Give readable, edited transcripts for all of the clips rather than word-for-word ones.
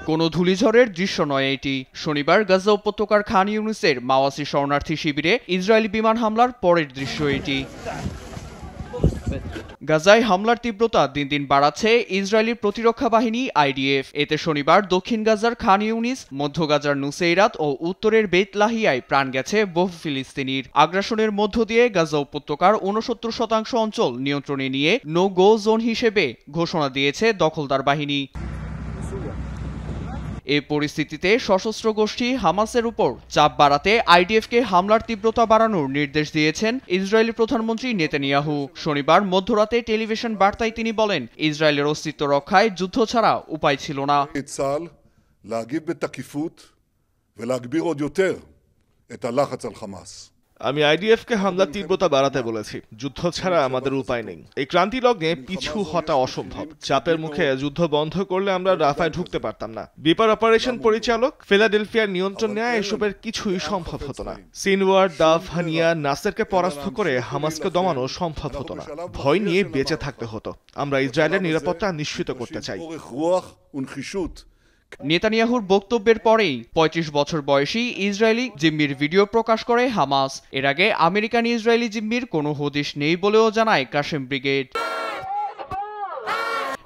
কোনো ধূলিঝড়ের দৃশ্য নয় এটি। শনিবার গাজা উপত্যকার খান ইউনিসের মাওয়াসি শরণার্থী শিবিরে ইসরায়েলি বিমান হামলার পরের দৃশ্য এটি। গাজায় হামলার তীব্রতা দিন দিন বাড়াচ্ছে ইসরায়েলি প্রতিরক্ষা বাহিনী IDF। এতে শনিবার দক্ষিণ গাজার খান ইউনিস, মধ্য গাজার নুসেইরাত ও উত্তরের বেত লাহিয়ায় প্রাণ গেছে বহু ফিলিস্তিনির। আগ্রাসনের মধ্য দিয়ে গাজা উপত্যকার 69% অঞ্চল নিয়ন্ত্রণে নিয়ে নো গো জোন হিসেবে ঘোষণা দিয়েছে দখলদার বাহিনী। এ পরিস্থিতিতে সশস্ত্র গোষ্ঠী হামাসের উপর চাপ বাড়াতে IDF-কে হামলার তীব্রতা বাড়ানোর নির্দেশ দিয়েছেন ইসরায়েলি প্রধানমন্ত্রী নেতানিয়াহু। শনিবার মধ্যরাতে টেলিভিশন বার্তায় তিনি বলেন, ইসরায়েলের অস্তিত্ব রক্ষায় যুদ্ধ ছাড়া উপায় ছিল না। צה"ל להגיב בתקיפות ולהגביר עוד יותר את הלחץ על חמאס। আমি IDF-কে হামলার তীব্রতা বাড়াতে বলেছি। যুদ্ধ ছাড়া আমাদের উপায় নেই। এই ক্রান্তি লগ্নে পিছু হটা অসম্ভব। চাপের মুখে যুদ্ধ বন্ধ করলে আমরা রাফায় ঢুকতে পারতাম না। বিপার অপারেশন পরিচালক ফিলাডেলফিয়ার নিয়ন্ত্রণ নেওয়া এসবের কিছুই সম্ভব হতো না। সিনওয়ার, দাভ, হানিয়া, নাসেরকে পরাস্ত করে হামাসকে দমানো সম্ভব হতো না। ভয় নিয়ে বেঁচে থাকতে হতো। আমরা ইসরায়েলের নিরাপত্তা নিশ্চিত করতে চাই। নেতানিয়াহুর বক্তব্যের পরেই 35 বছর বয়সী ইসরায়েলি জিম্মির ভিডিও প্রকাশ করে হামাস। এর আগে আমেরিকান ইসরায়েলি জিম্মির কোনো হদিশ নেই বলেও জানায় কাশেম ব্রিগেড।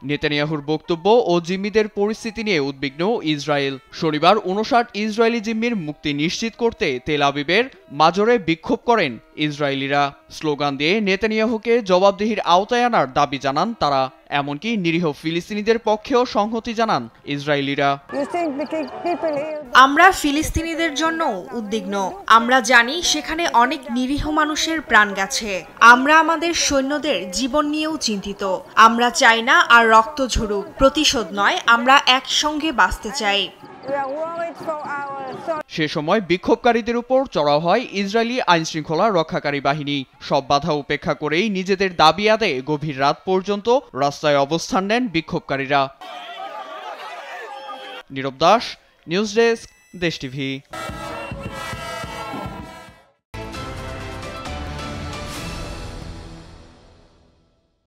নেতানিয়াহুর বক্তব্য ও জিম্মিদের পরিস্থিতি নিয়ে উদ্বিগ্ন ইসরায়েল। শনিবার 59 ইসরায়েলি জিম্মির মুক্তি নিশ্চিত করতে তেল আবিবের মাজরে বিক্ষোভ করেন ইসরায়েলিরা। স্লোগান দিয়ে নেতানিয়াহুকে জবাবদিহির আওতায় আনার দাবি জানান তারা। এমনকি নিরীহ ফিলিস্তিনিদের পক্ষেও সংহতি জানান ইসরায়েলিরা। আমরা ফিলিস্তিনিদের জন্য উদ্বিগ্ন। আমরা জানি সেখানে অনেক নিরীহ মানুষের প্রাণ গেছে। আমরা আমাদের সৈন্যদের জীবন নিয়েও চিন্তিত। আমরা চাই না আর রক্ত ঝরুক। প্রতিশোধ নয়, আমরা একসঙ্গে বাঁচতে চাই। সে সময় বিক্ষোভকারীদের উপর চড়াও হয় ইসরায়েলি আইনশৃঙ্খলা রক্ষাকারী বাহিনী। সব বাধা উপেক্ষা করেই নিজেদের দাবি আদায়ে গভীর রাত পর্যন্ত রাস্তায় অবস্থান নেন বিক্ষোভকারীরা। নীরব দাস, নিউজ ডেস্ক, দেশ টিভি।